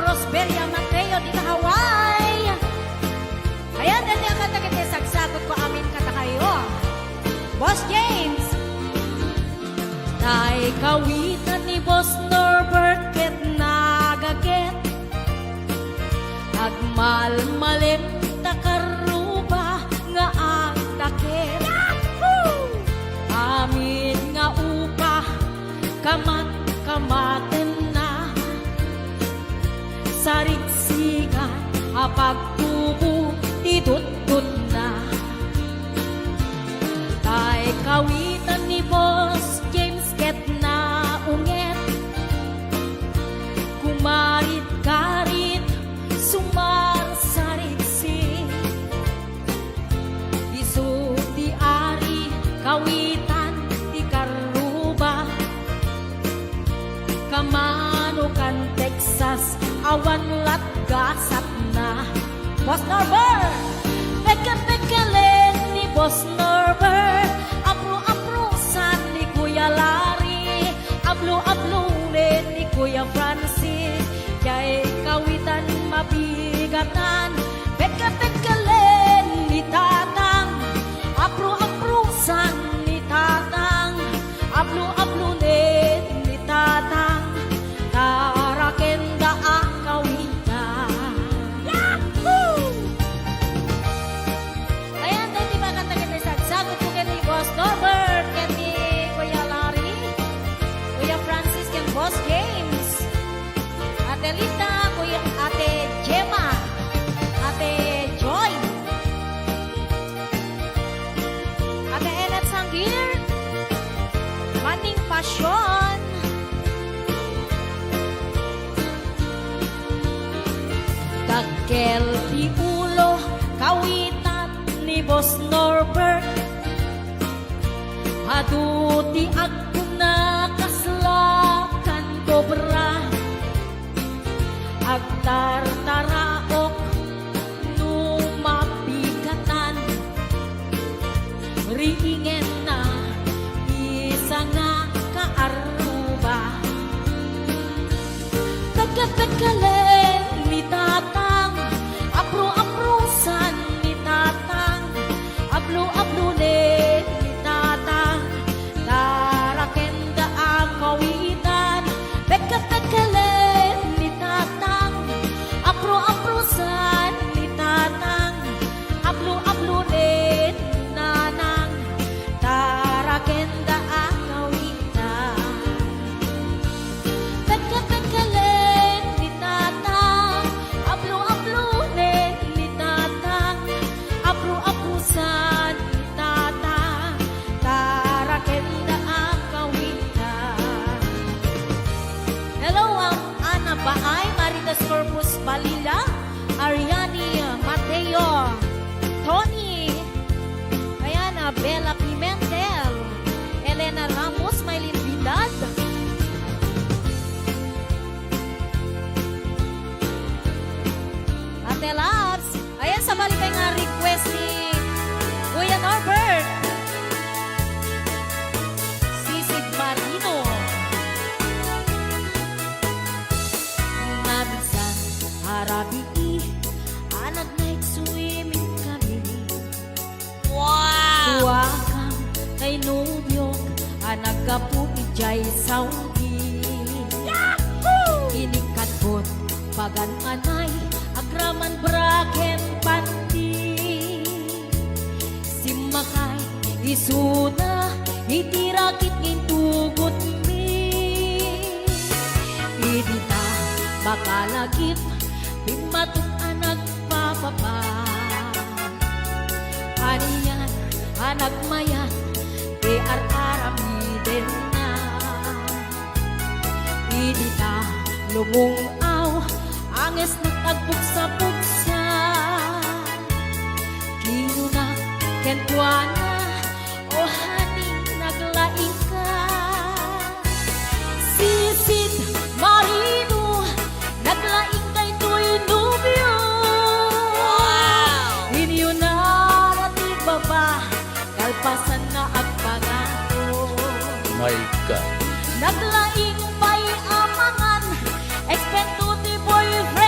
Rosbelia Mateo di Hawaii. Ayan, dati ang kata-kata sagsagot ko amin kata kayo. Boss James. Tay kawitan ni Boss Norbert ket nagaget. Agmal-malim takaruba nga ang takit. Amin nga upa kamat-kamaten na sarigsigan apagtubo ditutut na. Tay kawitan ni Boss James ket na unget kumarit-karit sumar sarigsi isu di ari kawitan di karuba kamanukan Texas awan latgasat na. Boss Norbert peka-pekalen ni Boss Norbert apro-aprosan ni Kuya Larry ablo-ablulen ni Kuya Francis kay kawitan mabigatan peka-pekalen ni Tatang apro-aprosan ni Tatang ablo-ablulen ni Tatang tarakenda ang kawitan. Yahoo! Ayan, dahil di ba kanta-kanta sagsagot ko kay Boss Norbert, kay ni Kuya Larry, Kuya Francis, kay Boss James, Ate Lita, Kuya Ate Gemma, Ate Joy, Ate Enet Sanggir, Maning Pasyon, Dagkel di ulo kawitan ni Boss Norbert aduti ako na kaslakan kobra agtartaraok numapigatan riingen na isa nga kaaruba tagkatagkalen ni Tatang apro-aprosan ni Tatang ablo-ablulen ni Tatang tarakenda ang kawitan peka-pekalen ni Tatang apro-aprosan ni Tatang ablo-ablulen ni Nanang tarakenda ang kawitan peka-pekalen ni Tatang ablo-ablulen ni Tatang apro-aprosan ni Tatang tarakenda ang kawitan. Hello, Ana Baay, Maritas Corpus Balila, Ariani Mateo, Tony, ayan, Bella Pimentel, Elena Ramos, Maylin Vidal, Ate Labs, ayan, sa balik nga request ni Kuya Norbert, Sisig Marino, Nabisan, Arabi, anak night swimming kami. Wow! Tuwakang kay Nubyo, anak kaputi jay Saudi. Yahoo! Inikatbot, pagan anay, agraman braken pati. Simakay, isuna, itirakit ngintugot mi. Idita, bakalagip, pimatok anak papapa. Aniyan, anak mayan, arami-den na. Idita, lumungaw, anges nagtagbuksa-buksa. Kinuna, kentuana, o haning naglaing ka. Sisid Marino, naglaing kay Tuy Nubyo. Wow! Inyo na natig baba, kalpasan na agpagato. My God. Naglaing pa'y amangan, expect to the boyfriend.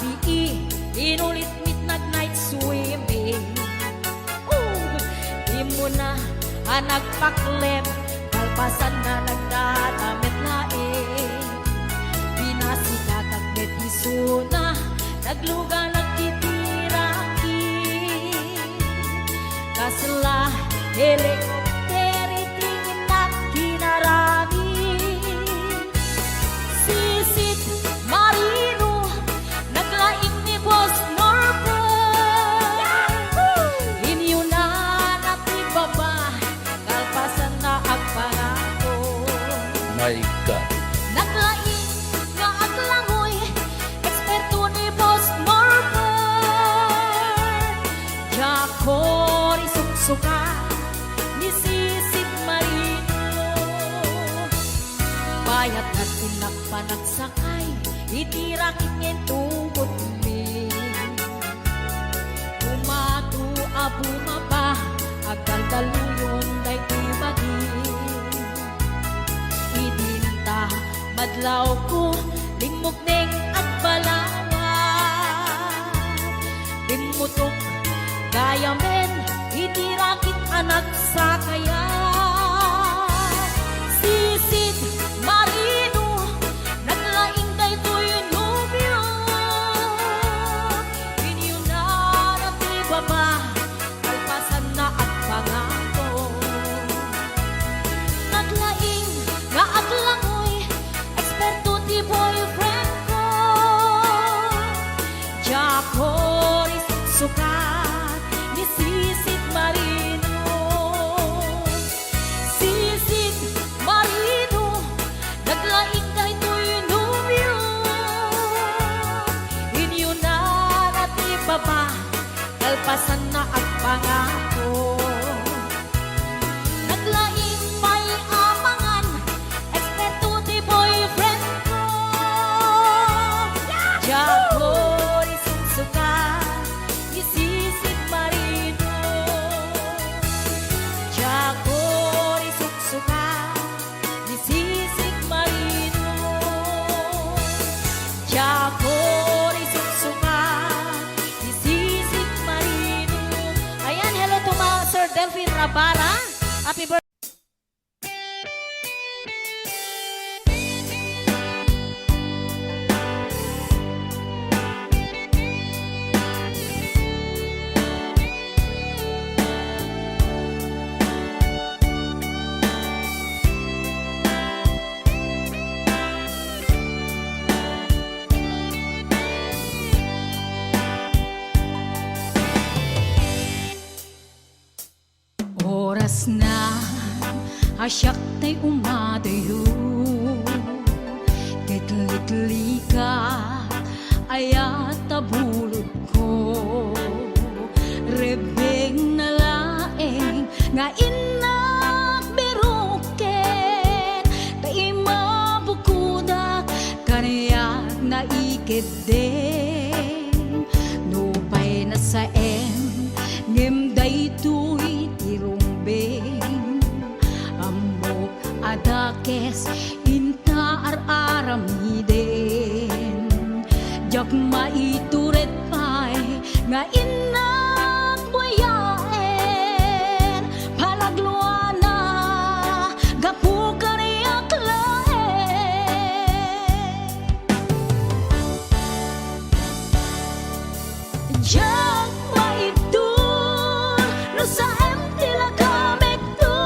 gabi inulit midnight night swimming. Di mo na nagpaklep, kalpasan na nagdadamit laing. Binasika kag betisuna, nagluga nagtitiraki. Kasla helikopteri tingin na kinarami. Sisit marino, naglaing ni Boss Norbert. Inyo na natibaba, kalpasan na ang pangako. My God. Naglaing nga aglangoy, eksperto ni Boss Norbert. Jakori suksuka, ni Sisit Marino. Bayat na tinagpanagsakay, itirakit ngayon tungkot mi. Umatu abumaba, agdaldaluyon day tibagin. Idinta madlaw ko, limog neng agbalawat. Bimutok gaya men, itirakit anak sa kaya. Sisit Marino, naglaing daytoy nubyo. Inyo na natibaba, kalpasan na at pangako. Naglaing nga aglangoy, eksperto ti boyfriend ko. Jakori sukat ni Sisit Marino. Sisit Marino, naglaing daytoy nubyo. Inyo na natibaba, kalpasan na ang pangako. Naglaing may amangan, eksperto ti boyfriend ko. Jakori suksukan ni Sisit Marino. Jakori suksukan ni Sisit Marino. Jakori suksukan ni Sisit Marino. Ayan, hello to Sir Delphine Rabara. Happy birthday. Oras na asyak tay umadayo, kitli ka ayat tabulod ko. Rebeng na laeng nga inak biruken, tay mabukuda kaniyak na ikeden. Nupay na sa ngimday tuy tirumbeng. Amok adakes inta aramiden. Jak maituret pay nga inak buyaen. Palagluana gapu kaniyak laen. Jak maitur no sa tila kamek to.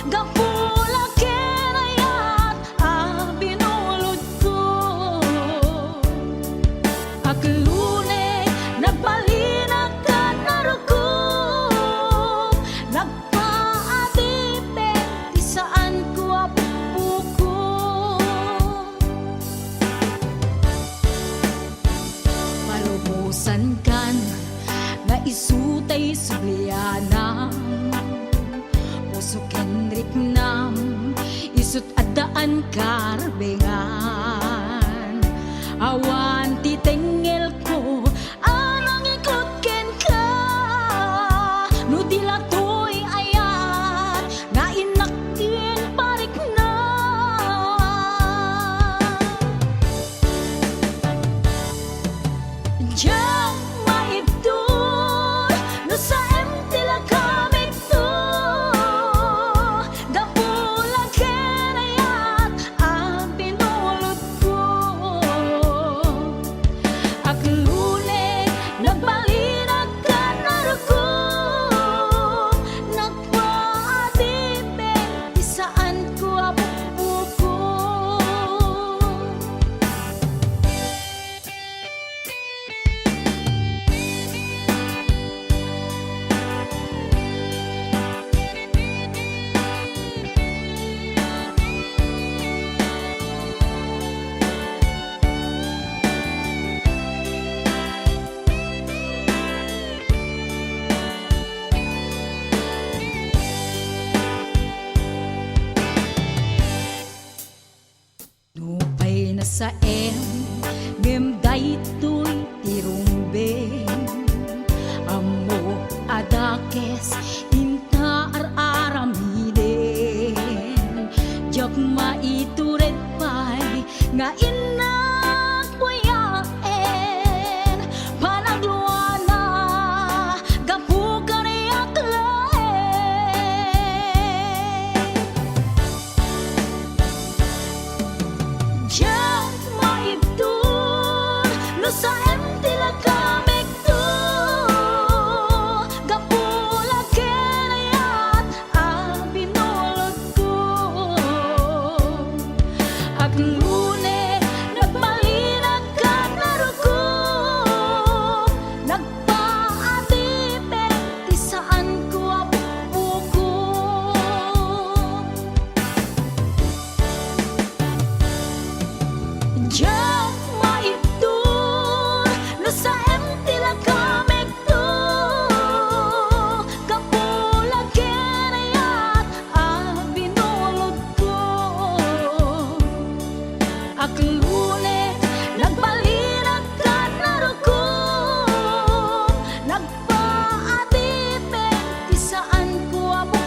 Gapula kenayat binulod ko. Aklune nagbalinag ka narukop. Nagpaadipet ti saan ko apuko. Malubusan kan nga isutay sublianam. Puso kenrik nam isut adaan karbengan. Awan ti tengel ko anang ikot ken ka. No dilatoy ayat nga inakin parik na. Nupay na sa ngem daytoy tirumbeng amo adakes inta aramiden jak maitured pay nga inak kuyaen panagluana gapukan yak laen jak maibdun no sa tila kamik to gapula kenayat abinulod ko ak lune nagmalinag ka narugo nagpaadipet ti saan ko apuko jak maibdun no sa tila kamik to gapula kenayat abinulod ko ak lunes nagbalinag ka narugo nagpaadipet ti saan ko apuko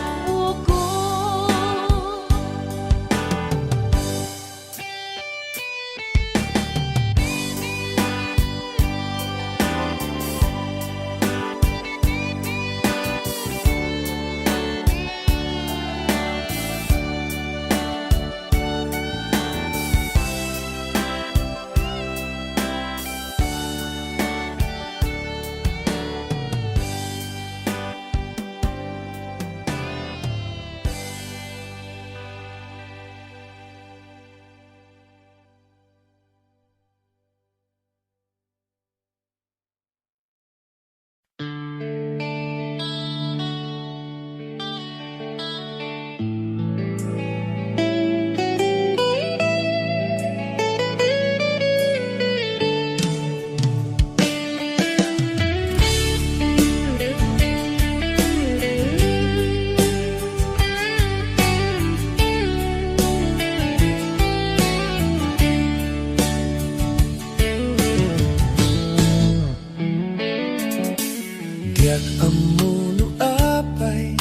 Diyak amuno apay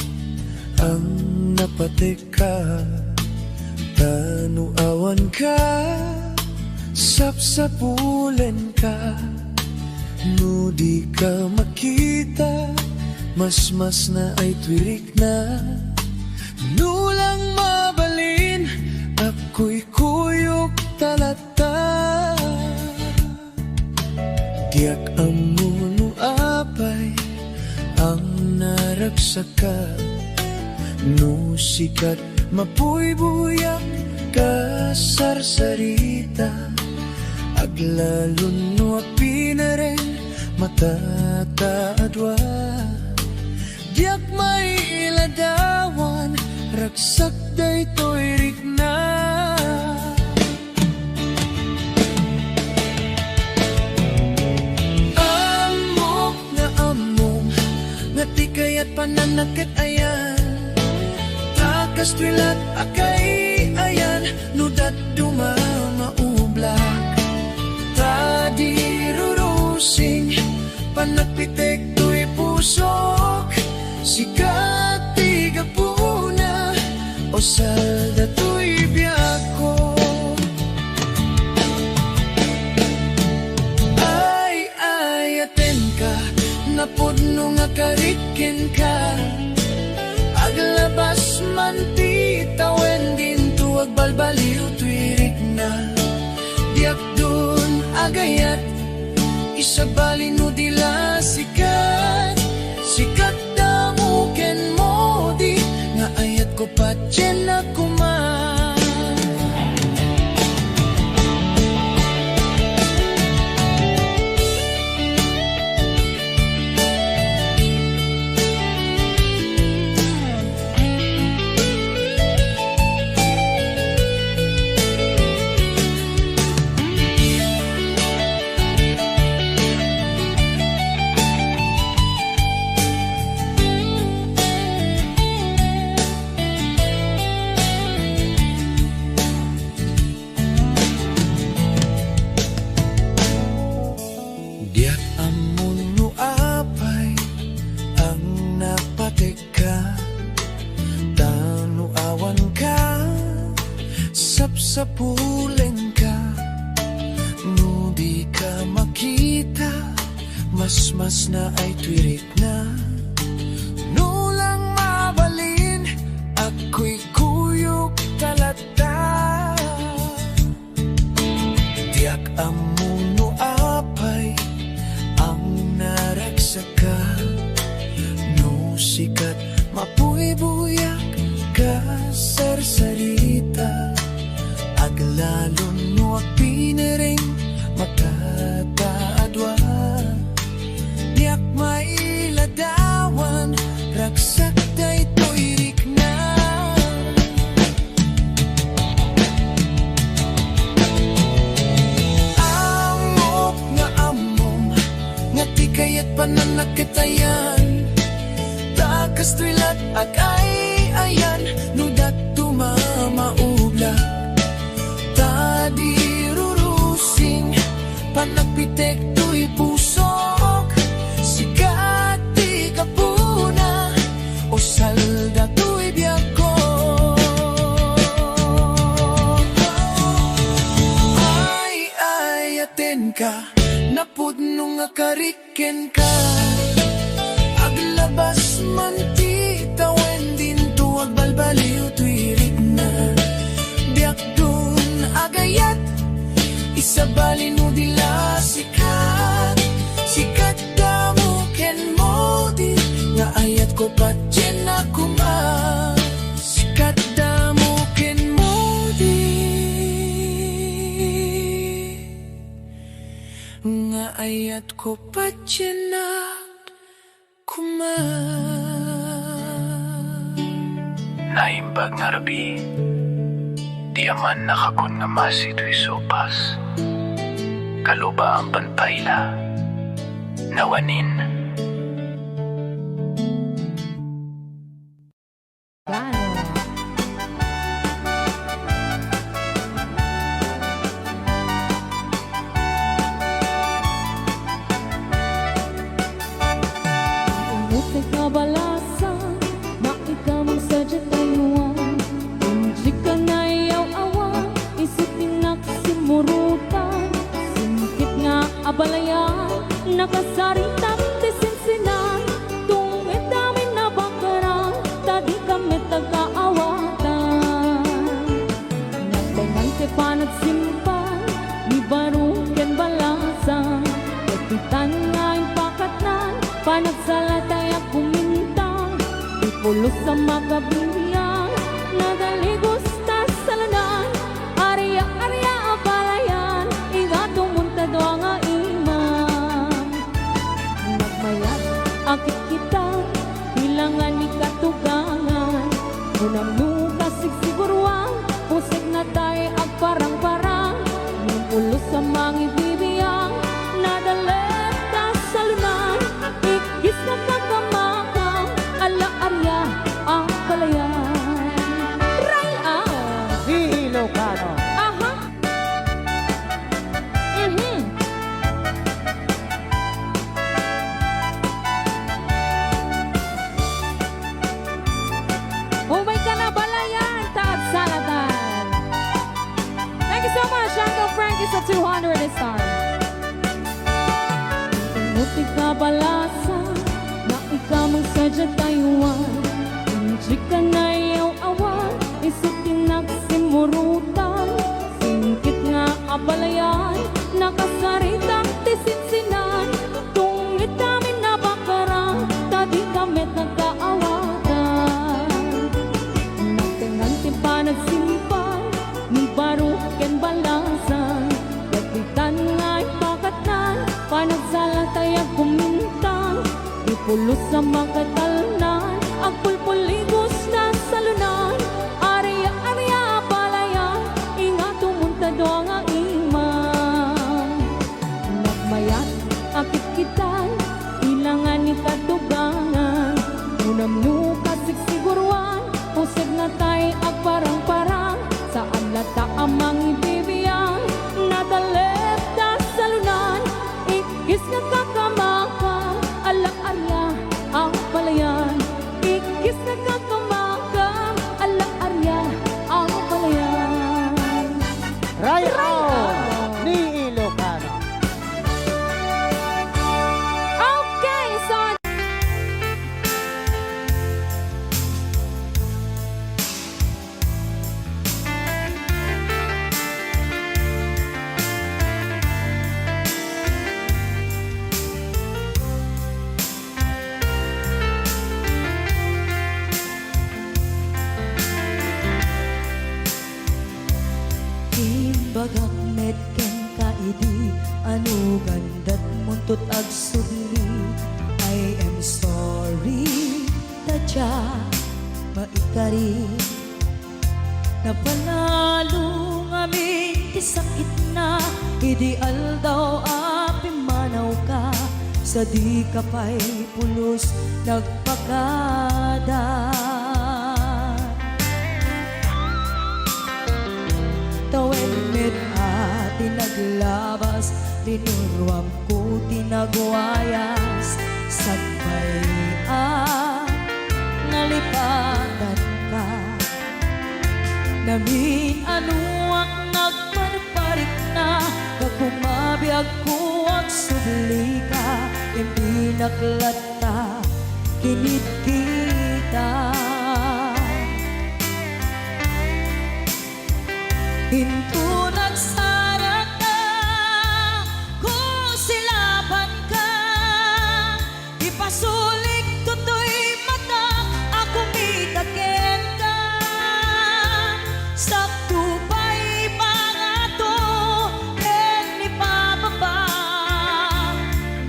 ang napateka tanu awan ka sapsapulen ka no di ka makita mas na ay twirik na nulang mabalin ako'y kuyok talata diyak amuno apay ang naragsaka no sikat mapuybuyak kasarsarita aglalon no pinaren matataadwa diyak may iladawan ragsak daytoy rikna kaya't pananakit ayan takas twilat akay ayan nudat dumamaublak tadi rurusing panagpitek to'y pusok sikat tigapuna o salda to'y biyako ay aten ka napudno nga karikin ka aglabas man ti tawen din tuwag balbaliw twirik na diyak dun agayat isabali no dila sikat sikat damuken mo di nga ayat ko patyen na kuman Mas na ay twirik na nulang mabalin, ako'y kuyok talata. Tiyak amuno apay ang naragsaka, no sikat mapuy-buyak ka sarsarita, aglalon no piniring makataadwa. Diyak mailadawan, ragsak day tuirik na. Amok nga amom, nga di kaya't pananakitayan, takas twilat ag ay ayan, nudat tumamaubla. Tadi rurusing, panagpitek to'y pusok, sikat di kapuna, o salda to'y biyako. Ay, aten ka, napudno nga kariken ka, aglabas man ti tawen din tuwag balbaliw tuirik na. Diyak dun agayat, isabalin mo dila sikat, sikat damo ken mo di, nga ayat ko patyen na kuma, sikat damo ken mo di, nga ayat ko patyen na kuma. Naimbag nga rabi, di aman nakakun nga masito'y sopas, kaluba ang panpayla, nawanin. Umutik na balasan, na ikaw mong sadya tayuan, hindi ka na iyaw awan, isipin na kasimurutan, singkit nga abalayan, nakasaritang tisinsinan, tungit namin na bakaran, tadi kami tagaawatan. Nagtengan te panagsimpan, ni baruken balasan, kapitan nga yung pakatnan, panagsalatay ang kumintang, ipulos sa makabiyang, nadaligos ta sa lanan, arya-arya apalayan, ingatong muntado ang imam. Nagmayat, akit kita, hilangan ni katugangan, unang nukas sigsiguruan, pusik na tayo ang parang-parang, ipulos sa mga ibibiyang, nadalit ta sa lunan, ikis na kakamakang, ala-arya ang palayan. Rail out! Ilocano. Aha! Umay ka na balayan, taag salatan. Thank you so much, Uncle Frankie sa 200 star. Umutik na balasa, na ikaw mong sadya tayuan, hindi ka na iyaw awan, isipin na kasimurutan, singkit nga abalayan, nakasaritang tisinsinan, tungit namin na bakaran, tadi kamit nagkaawatan. Nagtengan ti panagsimpan, ni baruken balasan, kapitan nga ipakatnan, panagsalatay ang kumintang, ipulos sa makatalnan, ang pulpuligos na salunan, arya-arya palayan, ingato muntado ang imam. Nagmayat, akit kitan, ilangan ni katugangan, unam nukas sigsiguruan, pusig na tayo ang parang-parang, saan lata amang ibibiyang, nadalip na salunan, ikis na kakamakang, ala-arya ang palayan. bagak met ken kaidi anu gandat muntut ag sudli. I am sorry tadya maikari napanalo ngamin ti sakit na ideal daw api manaw ka sa di ka pa'y pulos nagpakada. Tawen met ati naglabas tinuruam ko tinagwayas sagbay nalipatan ka namin ano ang nagparparik na nagpumabiyag ko ang subli ka hindi naklata kinit kita. Hinto nagsarap na kung silaban ka ipasulik tutoy mata ako mitaken ka sakto pa'y pangato ken ni pababa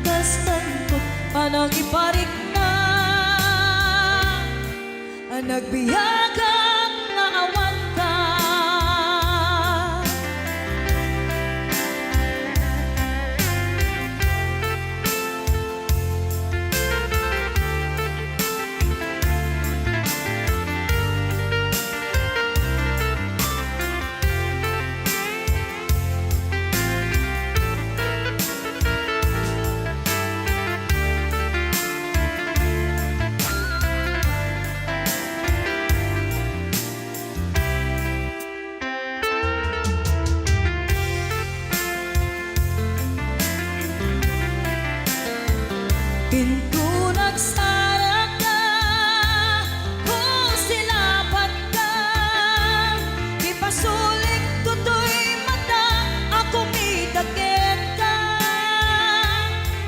kastantot panang iparik na nagbiyagang nga awan ka. Pinto nagsarap na kung silaban ka ipasulik tutoy mata ako mitaken ka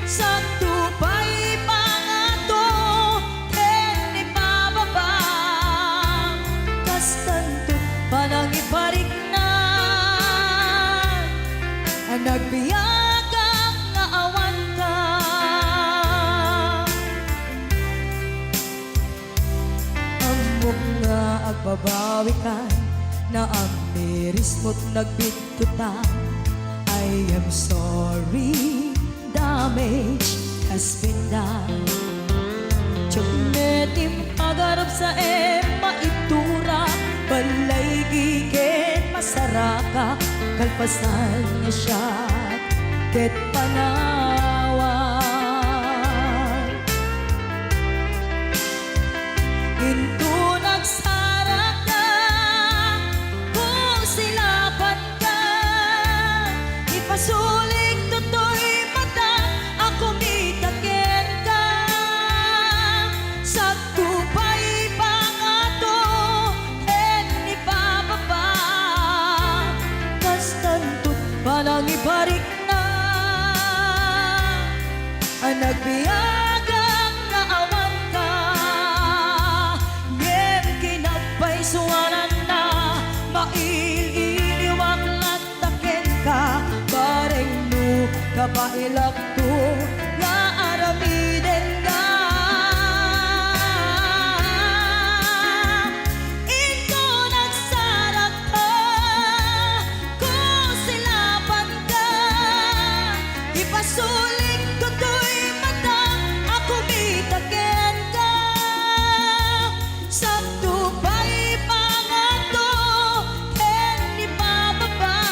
sakto pa'y pangato ken ipababa kastanto panang iparik na nagbiyagang nga awan ka. Nga agbabawi ka na ang miris mo't nagbitutan. I am sorry, damage has been done. Tiyagnetim agarap sa maitura balay gigit masaraka kalpasan niya siya ket panawan. Into nagsarap na kung silaban ka ipasulik tutoy mata ako mitaken ka sakto pa'y pangato ken ipababa kastantot panang ibarik na nagbiyagang nga awan ka. Suwanan na maililiwag lataken ka bareng no kapailak to nga aramiden ka. Ito nagsarap ka kung silaban ka ipasulik tutoy mata ako mitaken ka sakto pa'y pangato ken ipababa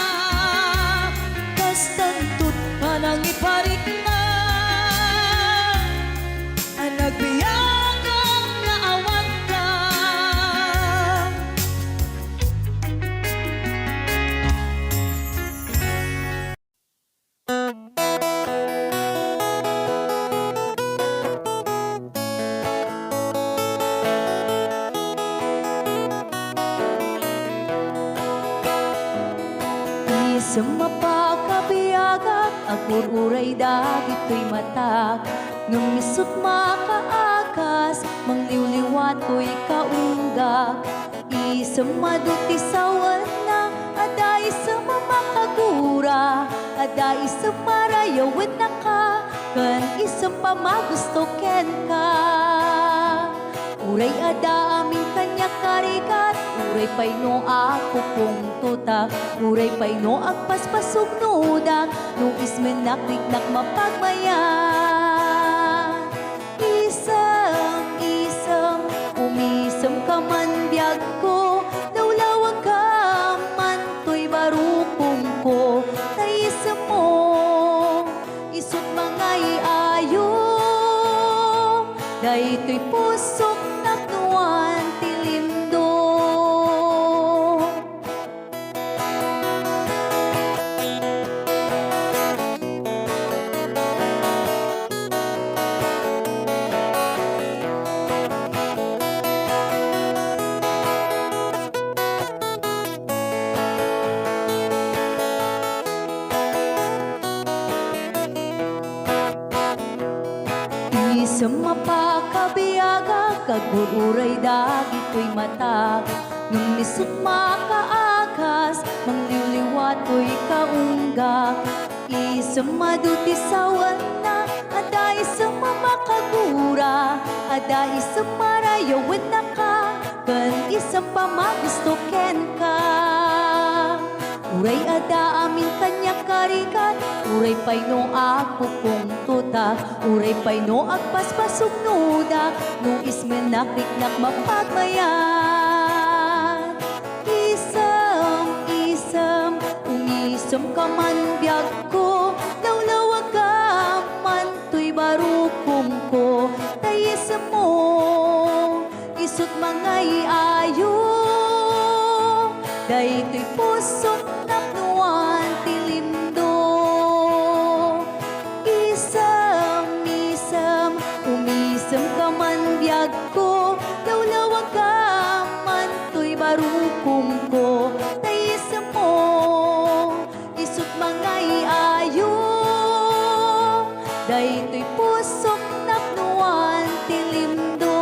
kastantot panang iparik na nagbiyagang nga awan ka. Sa mapakabiyagak agur-uray dagito'y matak ngamisot makaakas mangliwliwat ko'y kaunggak isang maduti sawan na aday sa mamakag ada isang marayawin na ka, kan isang pamagusto ken ka. Uray ada amin kanya karikat, uray pay no ako kung tutak, uray pay no agpaspasog nudak, no ismenakliknak mapagmayan. Isang, umisam ka man biyag ko, lawlawag ka man to'y barukong ko, taisam mo, isot mga iayo, dahito'y pusok naknuan tilimdo. Isang mapakabiyaga, kagururay dagito'y matag, nung misut makaagas, mangliwliwato'y kaunggak. Isang madutisawan na, ada isang mamakagura, ada isang marayawin na ka, kan isang pamagusto ken ka. Uray ada amin kanya karikat, uray pay no ako kung tutak, uray pay no agpaspasog nudak, no ismenakliknak mapagmayan. Isam, umisam ka man biyag ko, lawlawag ka man to'y barukong ko, tayisam mo, isut mga iayo, dahito'y pusok naknuan tilimdo. Isam, umisam ka man biyag ko, lawlawag ka man to'y barukong ko, taisam mo, isut mga iayo, dahito'y pusok naknuan tilimdo.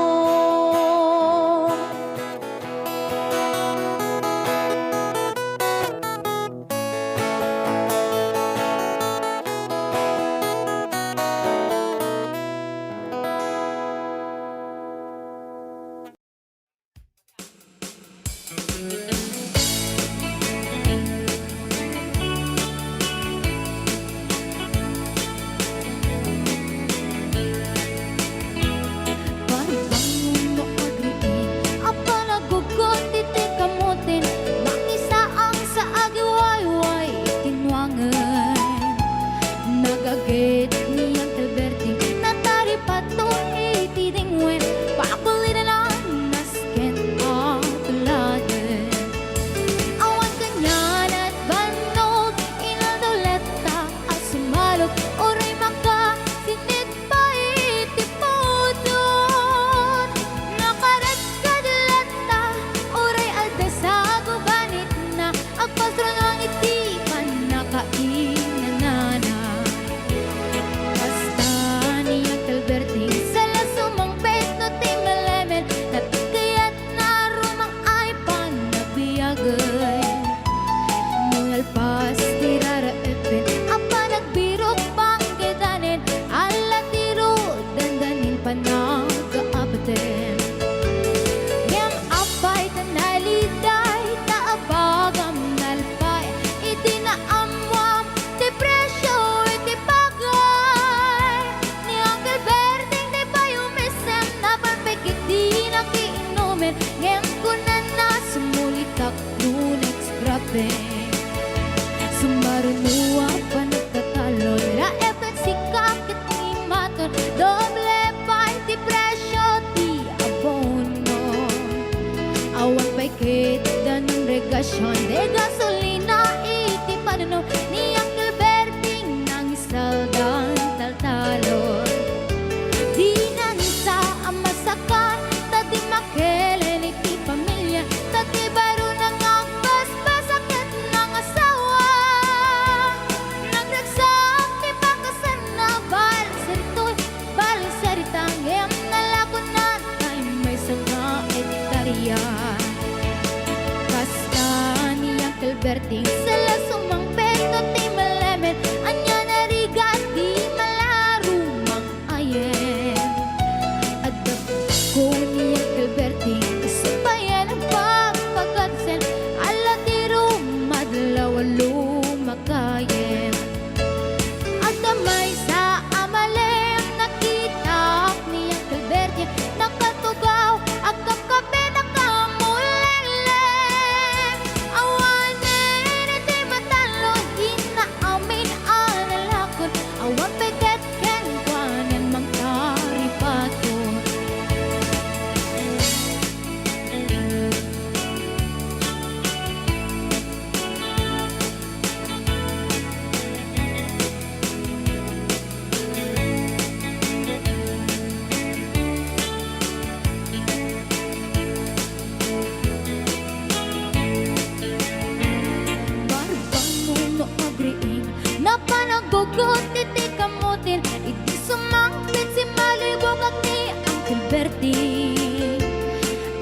sugriin na panagugot iti kamutin iti sumangpit si malibog at ni Uncle Bertie.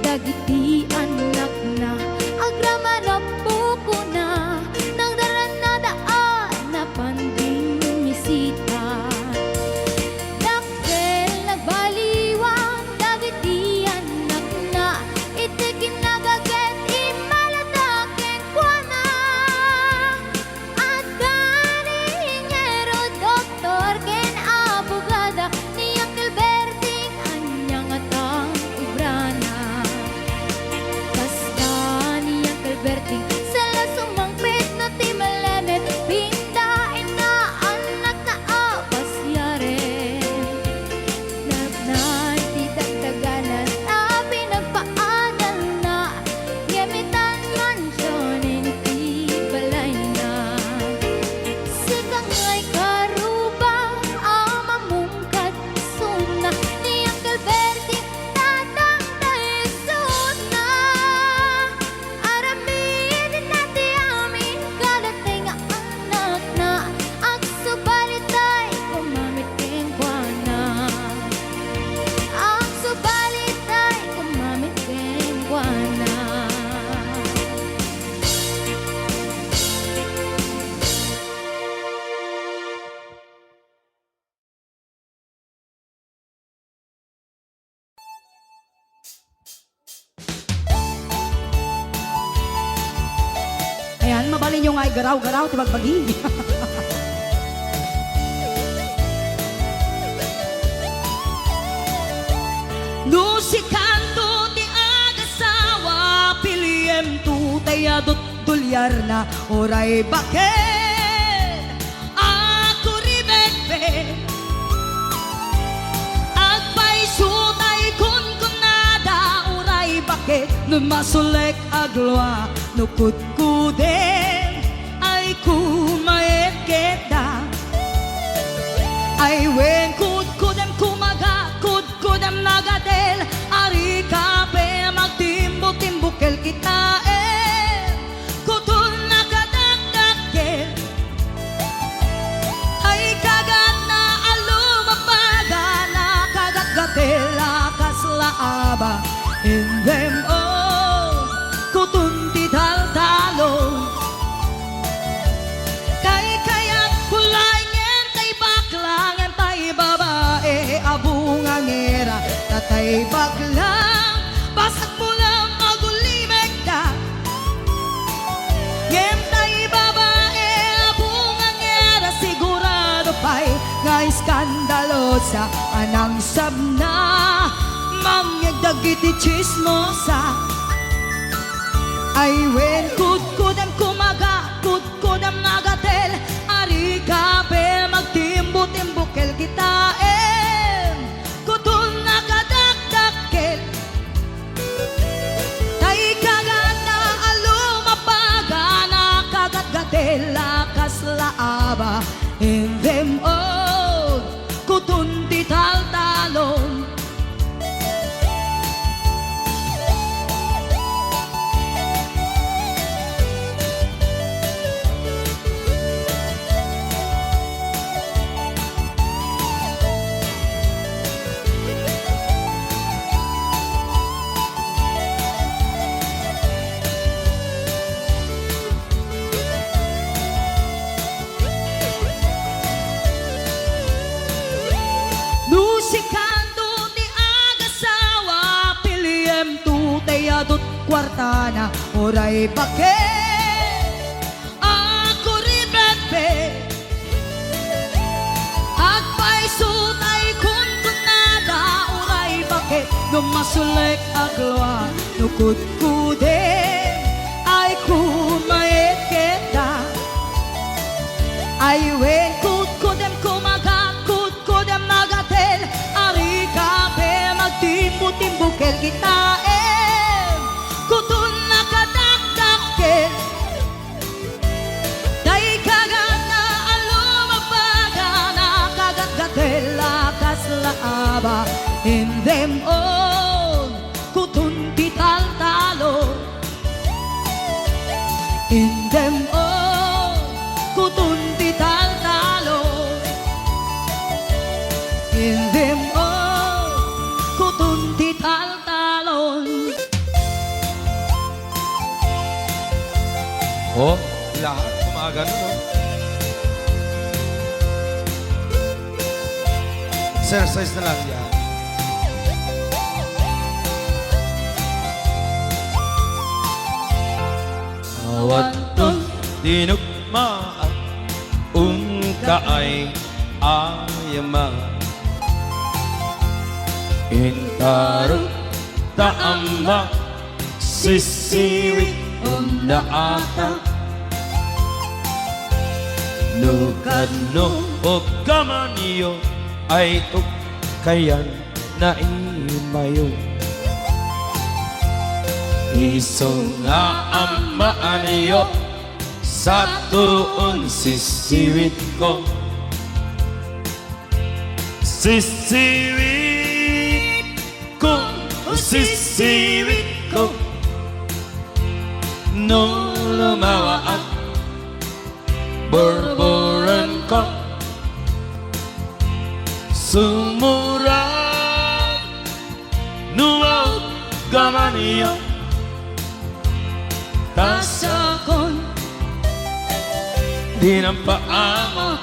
Dagiti anak na agrama na buko na nang daranadaan na panding misita. Dakkel nagbaliwan dagiti anak na iti kinagaget imalataken kwa na. At kaningero doktor ken abogada ni Uncle Berting anyang atang ibrana. Basta ni Uncle Berting sala sumangpit no ti malemet pindain na anak na apasyare. Nagnay ti dagdaganan na pinagpaanal na gamitan mansyonin iti balay na. Sikang ngay karuba amamungkad suna ni Uncle Berting tatang taisod na. Aramin nati amin kadating anak na agsubalitay kumamit ken kuana. Agsubalitay kumamit ken kuana. Ayan, mabalin nyo nga garaw-garaw, tibagbagi. No si kanto ti agasawa, piliem tu tayadot tulyar na oray bakit. Ako ribetbe, agpaisutay kun kunada oray bakit. Numasulek agloa, nukudkuden ay kumayet kita. Ay wen kudkudem kumaga, kudkudem nagadel, ari kape magtimbo-timbukel kita kutun nakadagdagkel. Ay kagat na alumapaga, nakagagatel akas laaba. In them all, kutun ti taltalon. Kay kayak kulay ngen tay baklang en tay babae abungangera tatay baklang basag mo lang magulimeg ka. Ngen tay babae abungangera sigurado pa'y nga iskandalosa anang sabna mangyagdagiti chismosa. Ay wen kudkudem kumaga, kudkudem nagatel, ari kape magtimbo-timbukel kita kutun nakadagdagkel. Tay kagat na alumapaga, nakagatgatel lakas laaba. In them all, kutun ti taltalon. Nusikando ti agasawa, piliem tu tayadot kwartana oray bakit. Ako ribetbe, agpaisutay kun kunada oray bakit. Numasulek agloa, nukudkuden ay kumayet kita. Ay wen kudkudem kumaga, kudkudem nagatel, ari kape magtimbo-timbukel kita kutun nakadagdagkel. Day kagat na alumapaga, nakagatgatel lakas laaba. In them all, kutun ti taltalon. In them all, kutun ganun, no? Exercise na lang yan. Awatun Dinugmaan Unka ay ayama Intaro Taama Sisiwi Unaata Nukano Ogamaniyo Ay tukayan na imayo Isong nga amaan niyo sa tuon sisiwit ko Sisiwit ko, sisiwit ko Nung lumawa at borboran ko Sumurang nuwaw gaman niyo Tasakon Di ng paamo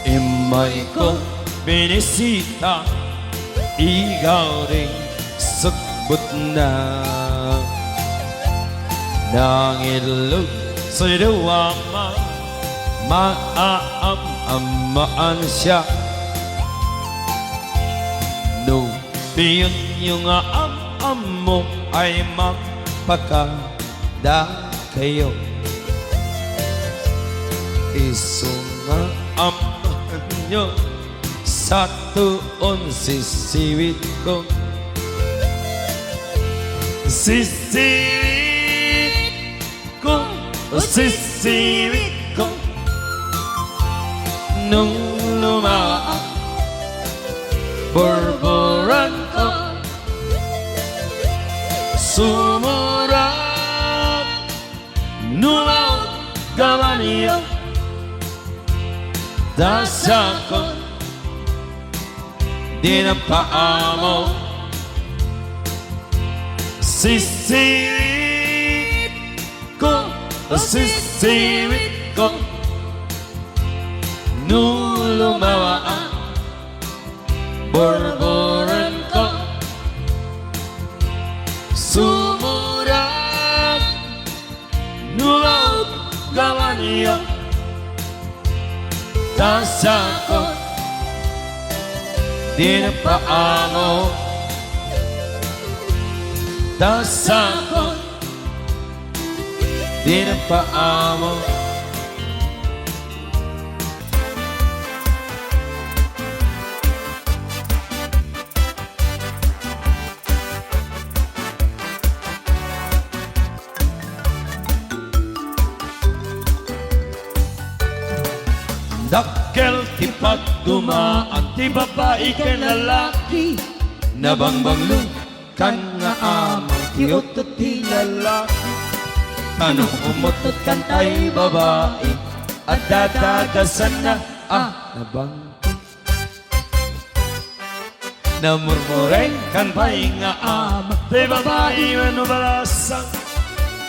Imay ko binisita Ikaw rin sakbot na Nangilog sa'y dawama Maaam-amaan siya No, piyon yung am mo Ay magpakada kayo Isunga amahan nyo Sa tuon sisiwit ko Sisiwit ko Sisiwit ko Nung lumaang Borboran ko Sumurang Numaw gawa niyo Dasakon Di na paamo Sisiwit ko Sisiwit ko Nung lumawa ang borboran ko Sumurang Nuwaw gawa niyo Dasakon Di na paamo Dasakon Di na paamo Dakkel ti pagdumaan ti babae kay lalaki Nabangbanglo kan nga amang ti utot ti lalaki Anong umutot kan tay babae At dadagasan na nabangti Namurmureng kan pay nga amang ti babae manubalasang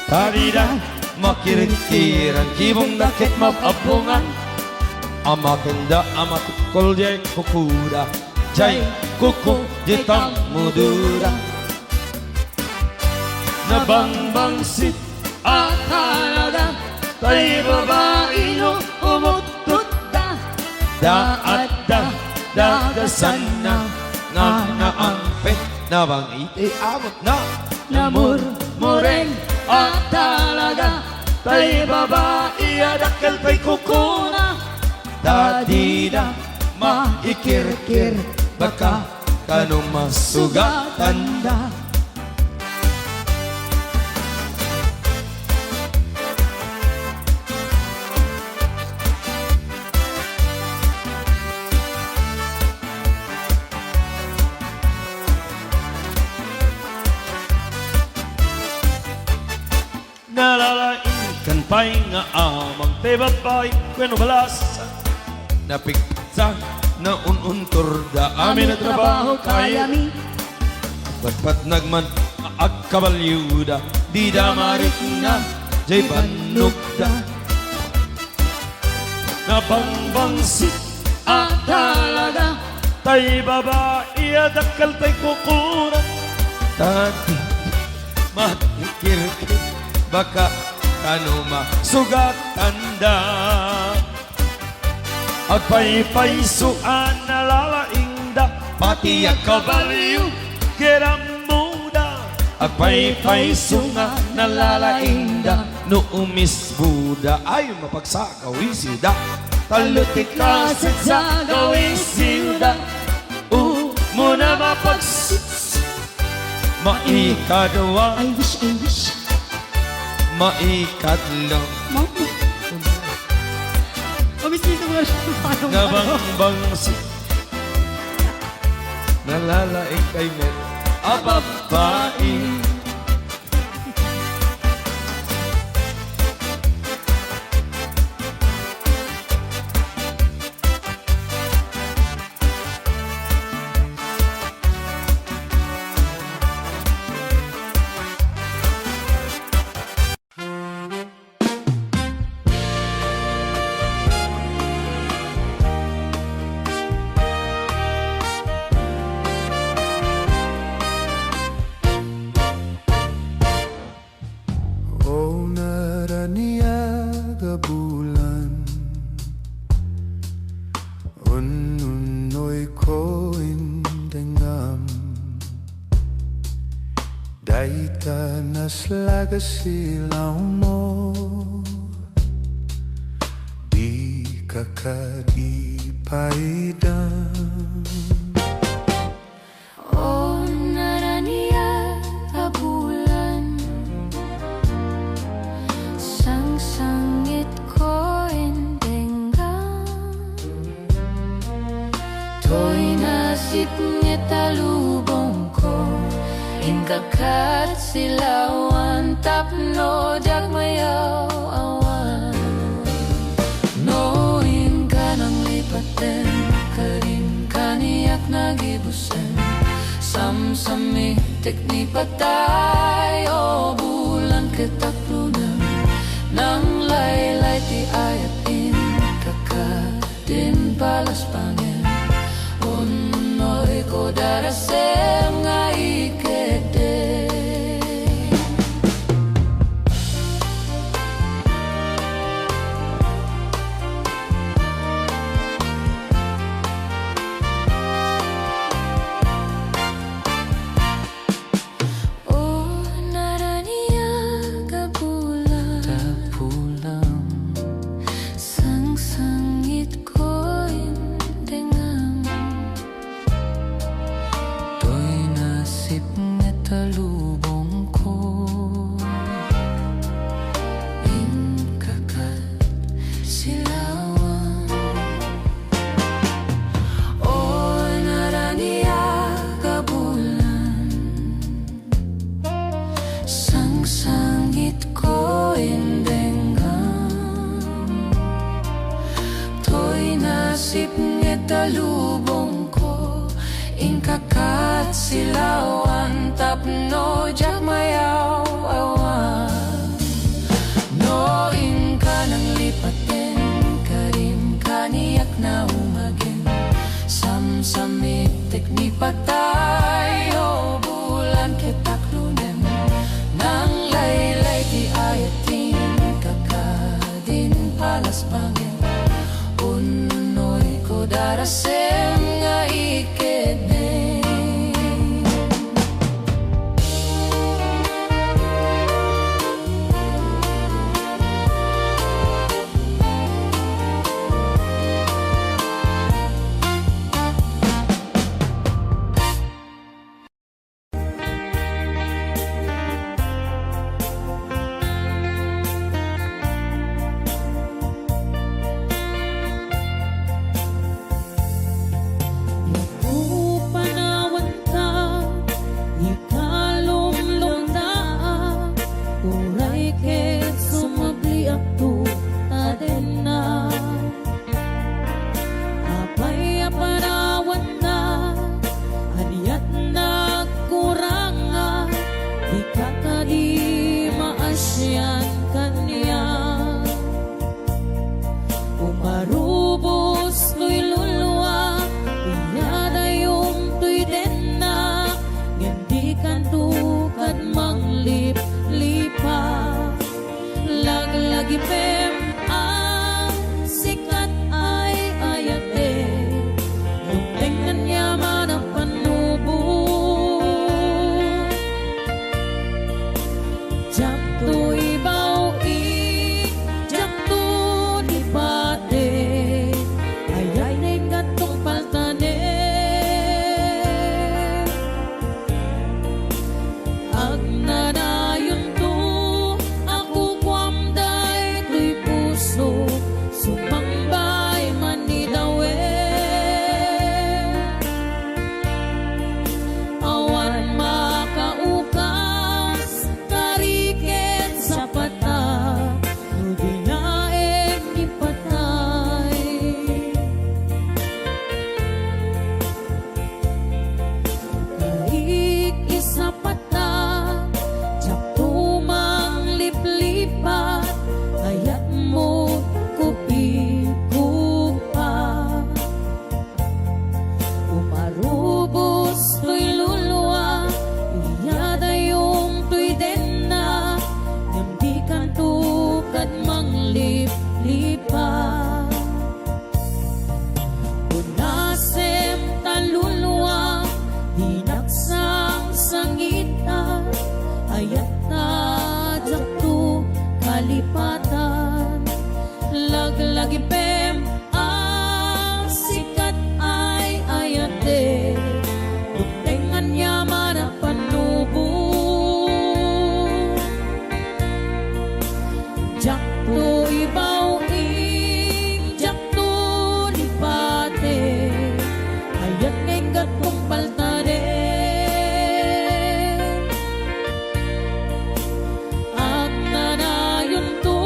Tarida makirit-kiran Kibong nakit mapapungan Amakenda amatukol jay kukuda Jay kuku jitang mudura Nabangbangsit akalaga Tay babae no umutut da Daat dagasan na Nga naampet Nabang iti amot na Namurmureng at talaga Tay babae adakal kay kukuna Dadida maikirkir Baka kanong masugatan da Nalalaing kan pa'y nga amang te babae Kweno balasa Napigsa na ununtor da amin na trabaho kaya mi Patpat nagman at kabalyuda Di damarit na jay panukda Napangbangsit at talaga Tay babae at akal tay kukuran Tati matikirkir Baka kanuma sugat tanda At paypaysuan nalalaingda Pati ang kabaliw Kiram muda At paypaysunga nalalaingda No umis Buda Ay mapagsakaw isida Talutik kasit sa gawing siuda Muna mapagsits Maikadwa I wish Maikadlo Mama Mabisito mo na siya paano Nabangbangsi Nalalaing kay Met Ababae O naraniaga bulan Ununoy ko indengam Daita naslaga silaw mo Di kakadipaidam O naraniaga bulan Sang-sangit ko indengam To'y nasip niya talubong ko Inkakat silawan Tapno dagmayaw awan Noin ka ng lipaten Karin kaniyak nagibusen Samsami tekni patay O bulan ketaklunan Nang laylay ti ayatin Kakadin balas pangin Unoy ko darasem nga ikede O naraniaga bulan Pulang Sang-sangit ko indengam To'y nasip nga talubong ko Inkakat silawan O naraniaga bulan Sang-sangit ko indengam To'y nasip nga talubong ko Inkakat silawan Tapno jakmayaw awan Noin ka ng lipatin Karim kaniyak na umagin Samsamit tekni patay O bulan ketaklunen Nang laylay di ayatin Kakadin palas pangin Unoy ko darasem nga ikede maasyan kanya. Umarubos tuy luluwa, inyada yung tuy denna, hindi kantukad manglip-lipa. Laglagipem ang sikat ay ayate, yung tingnan niya man ang panubo. Jak tu ibaw jak tu di pate, ayay na gatong paltane. Ag nanayon tu, ako kwamday tuy puso, sumambay man ni dawe. Awan makaukas, tariken sa pata, nudinaeng ipatay. Karik isa pata, jak tumang liplipat, ayat mo kupi-kupa. Umarubos tuy luluwa, iyada yung tuy denna, hindi kantukad manglip-lipa. Unasem taluluwa, dinaksang sangita, ayat na jaktu kalipatan. Laglagipem ang sikat ay ayate, buktengan niya man ang panubo. Jak tu ibaw jak tu di pate, ayat ngay gatong paltade. Ag nanayon tu,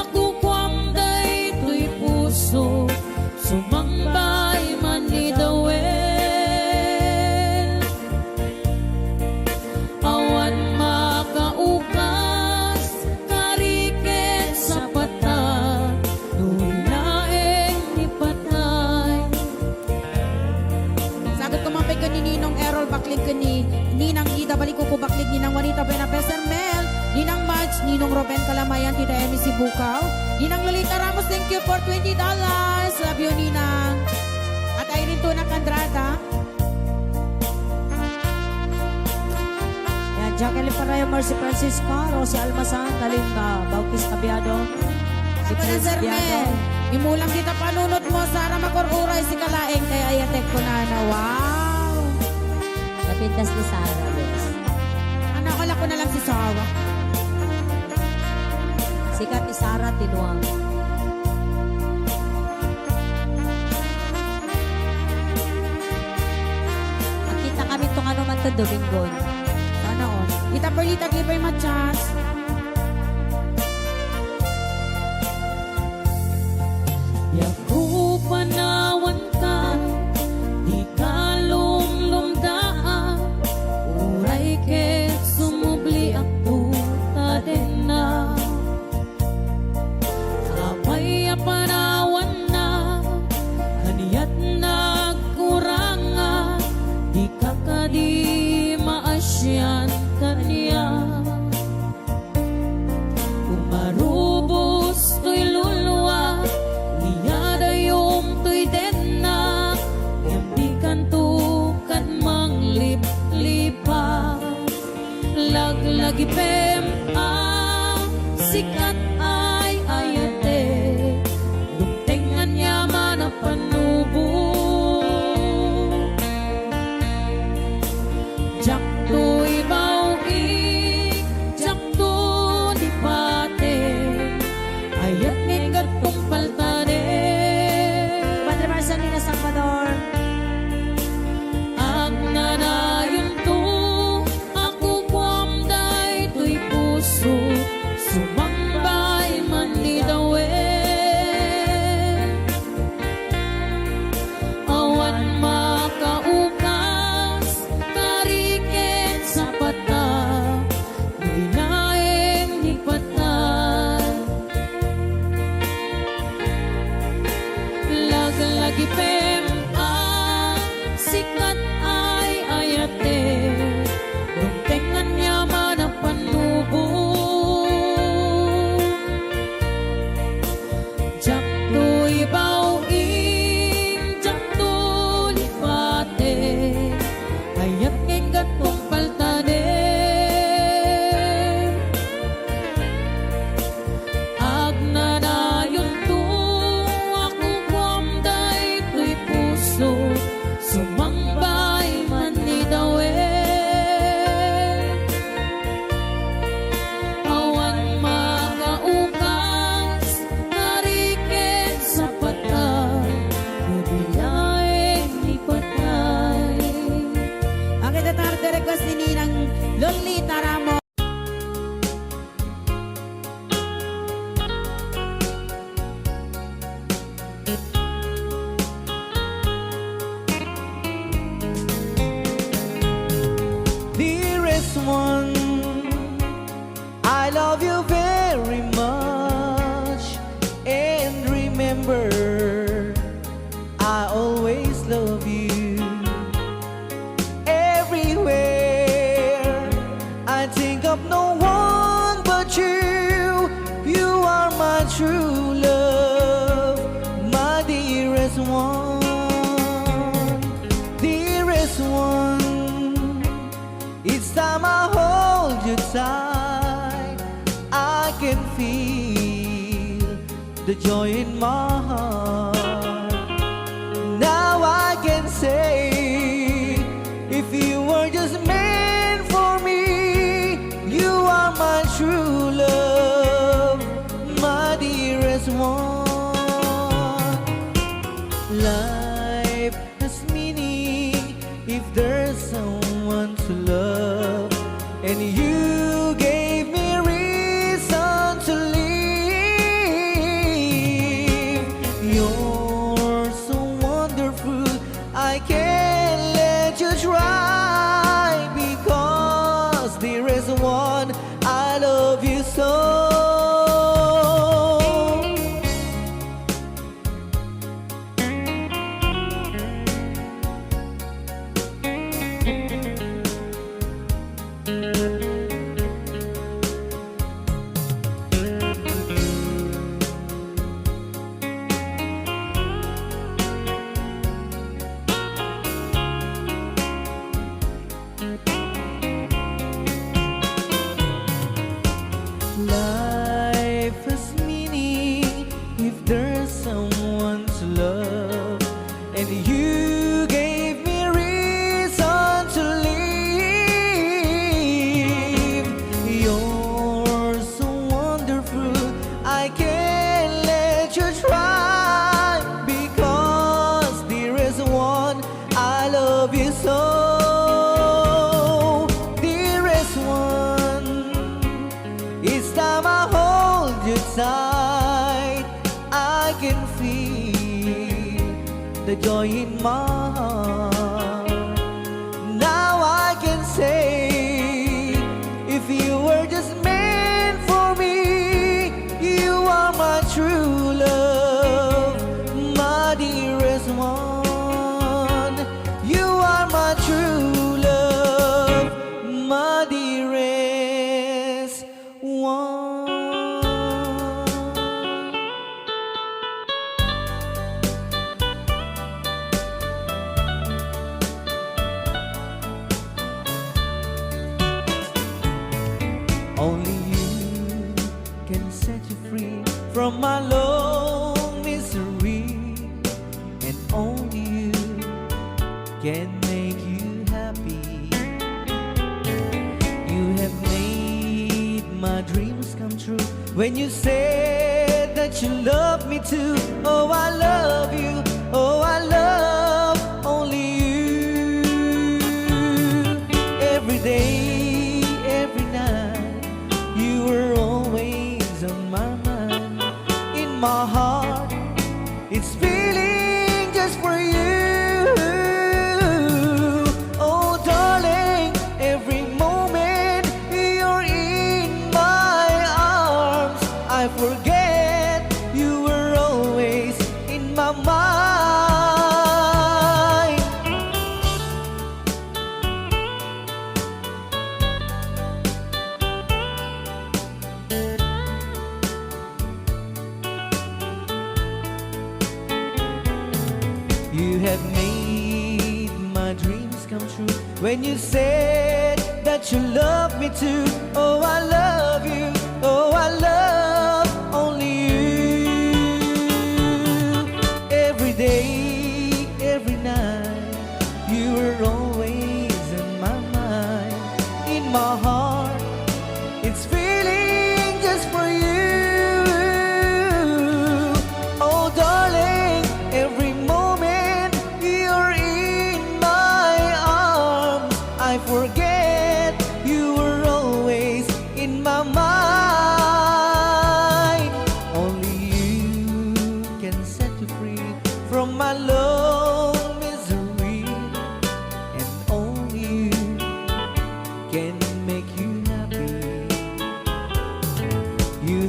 ako kwamday tuy puso, sumambay man ni dawel. Awan makaukas, kariken sa pata, nulaeng ipatay. Sagot ko mapay ka ni Ninong Errol, baklig ka ni Ninang Ida, balik ko baklig Ninang Juanita Buena Peser Mel, Ninang Madge, Ninong Ruben Kalamayan, Tita Emi Sibukaw, Ninang Lolita Ramos, thank you for $20. Love you, Ninang. At Irene Tuna Candrada. Yan, Jacqueline Parayo, Mercy Francisco, Rosie Almasan, Talinga, Baukis Cabiado, Pada Sir Mel, imulang kita panunot mo, Sara Makoruray, si Kalaeng, kaya ayatek ko na. Wow! Napintas ni Sarah, yes. Nakala ko na lang si Sarah. Sikat ni Sarah Tinuang. Nakita kami itong ano man ito, Domingon. Sana on. Ita Perlita, give my chance. Yaku panawan ka, di ka lumlumdaan, uray ket sumubli aktu tadena. Apay panawan na, kaniyat nagkuranga, di ka kadi maasyan kaniya. Umarubos tuy luluwa, niyada yung tuy denna, hindi kantukan manglip-lipa. Laglagipem ang sikat ay ayate, dugtengan niya man ang panubo. Jak tu ibaw jak tu di pate, ayat ngay gatong paltade. Padre Marcelina Salvador. Ang nanayon tu, ako kwamday tuy puso, sumamba love you very much. And remember, I always love you. Everywhere I think of no one but you. You are my true love, my dearest one, dearest one. Each time I hold you tight, I can feel the joy in my heart. Now I can say, if you were just meant for me, you are my true love, my dearest one. Life has meaning if there's someone to love, and you gave me reason to live. You're so wonderful, I can't let you try, because there is one, I love you so. Life has meaning if there's someone to love, and you gave me reason to live. You're so wonderful, I can't let you try, because there is one, I love you so. Dearest one, each time I hold you tight, I can feel the joy in my heart. Now I can say, if you were just meant for me, you are my true love, my dearest one. You are my true love, my dearest one. Only you can set you free from my long misery, and only you can make you happy. You have made my dreams come true when you said that you love me too. Oh, I love you. Oh, I love only you. Every day, every night, you were always on my mind. In my heart, it's feeling just for you. Oh, darling, every moment you're in my arms, I forget you were always in my mind. You have made my dreams come true when you said that you love me too. Oh, I love you. Oh, I love only you. Every day, every night, you were always in my mind. In my heart, it's feeling just for you. Oh, darling, every moment you're in my arms, I forget you were always in my mind.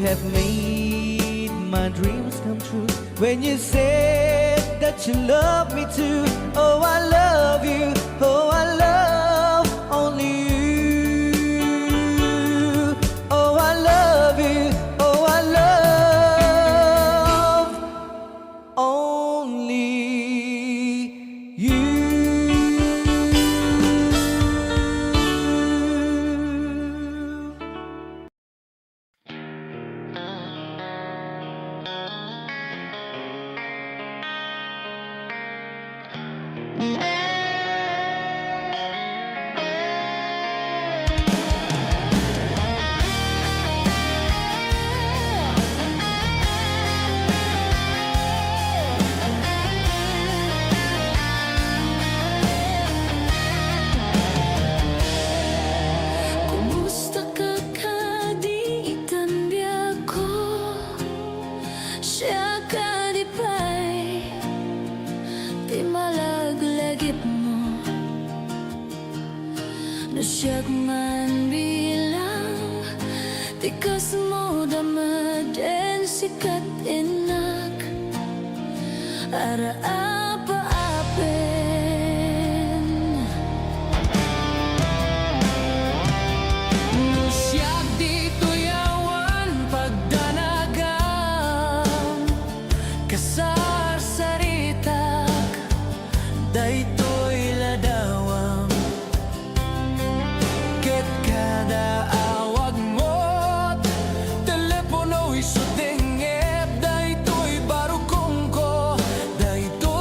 have made my dreams come true. When you said that you love me too. Oh, I love you. Oh, I love only you. Oh, I love you. Oh, I love only you. Kumusta ka kadiitan biya ko? Siya ka di pa'y di malaglagip mo. No siyak man bilang tikas mo damaden sikat inak ara apa-apin. Siyak dito yawan pagdanagang kasarsaritak daytoy ladawang ket kada awag mo't telepono isudengep daytoy barukong ko daytoy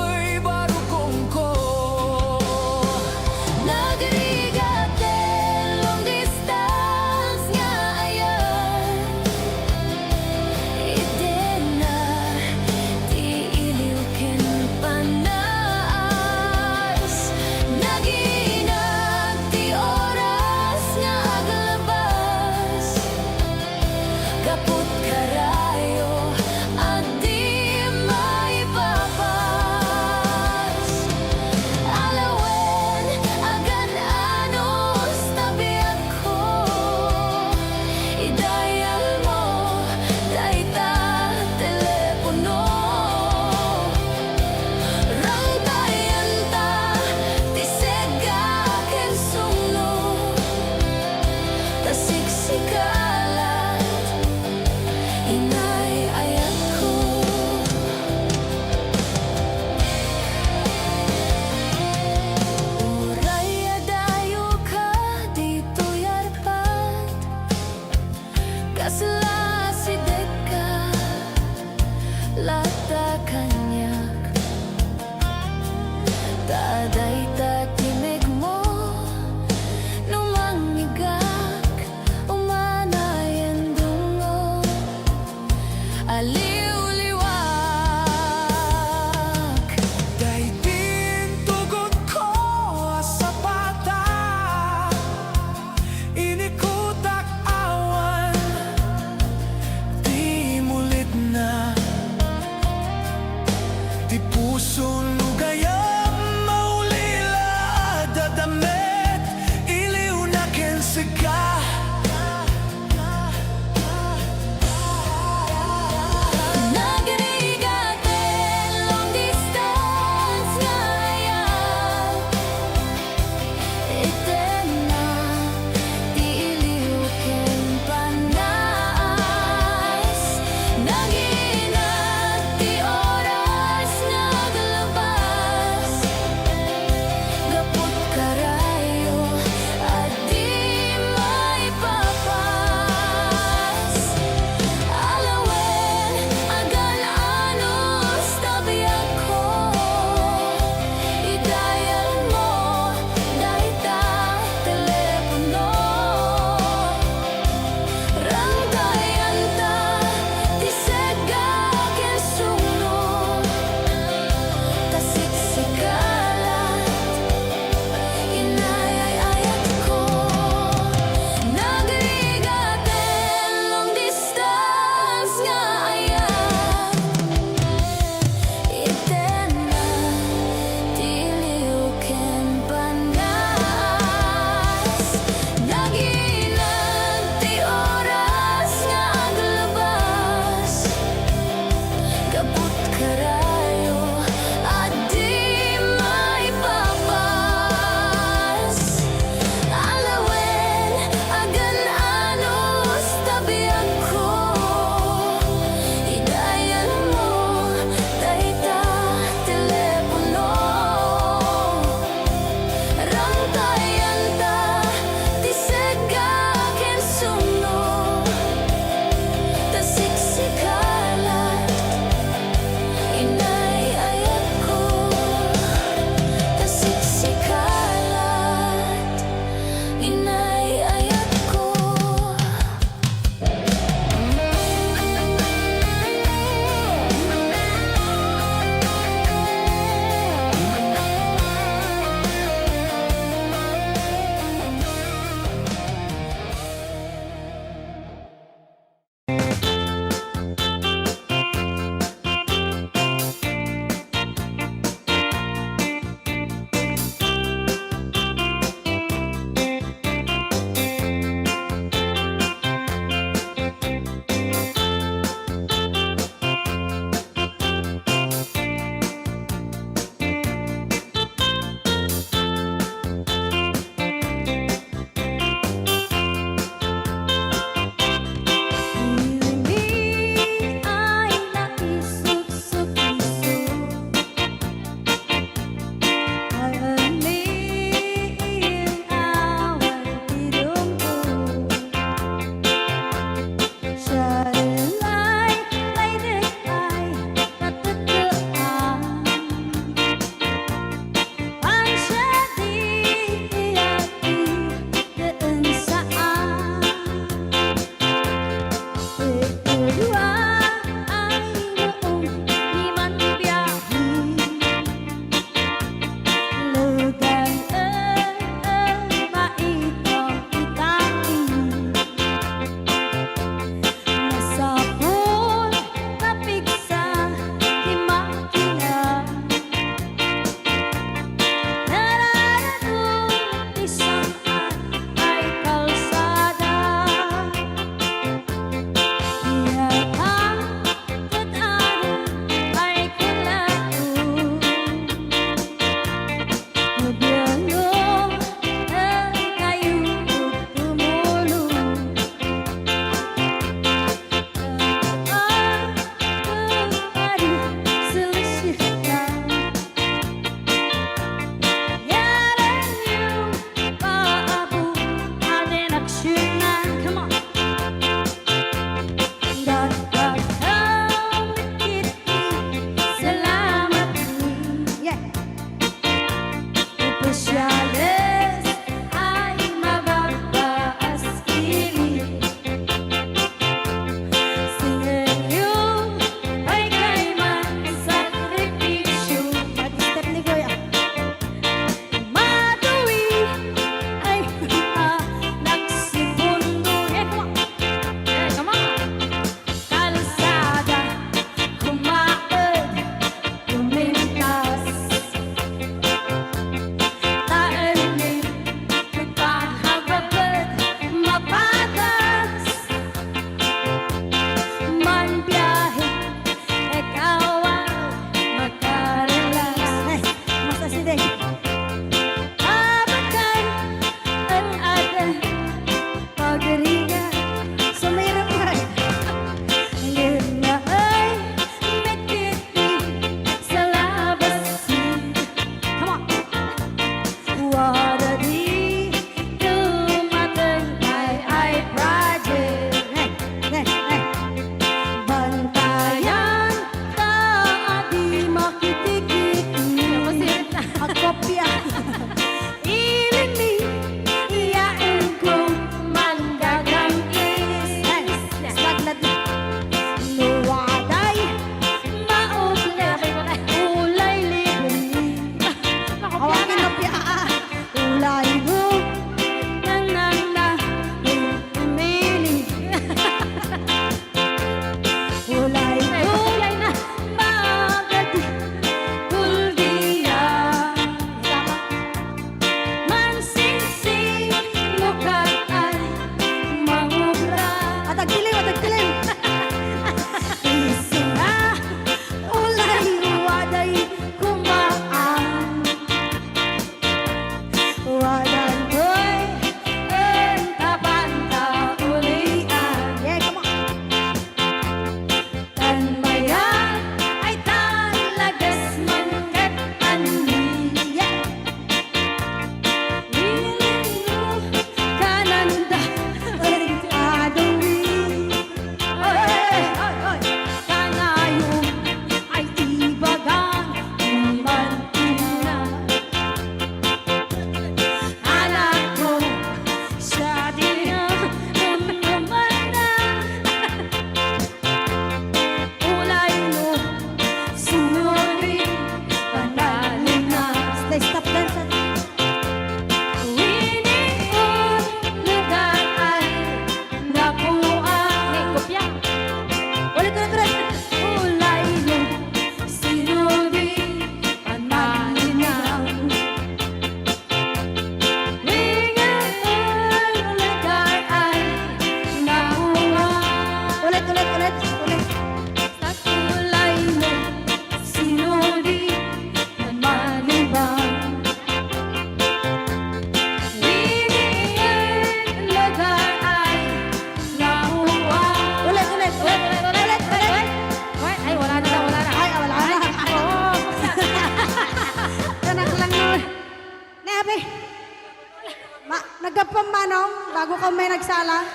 bago ka may nagsala.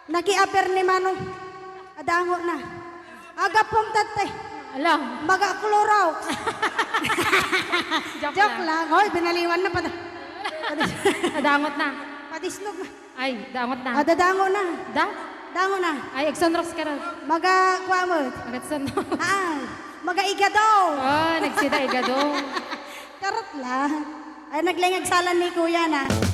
Nakiaper ni Manong. Adango na. Aga pong tatay. Alam. Maga kloraw. Joke Joke lang. Hoy, binaliwan na pa. Dangot na. Padisnog na. Ay, dangot na. Dadango na. Da? Dango na. Ay, Exonrox ka rin. Maga kwamot. Agad sa no. Maga igadaw. Oh, nagsida igado. Karot lang. Ay, naglengag salan ni kuya na.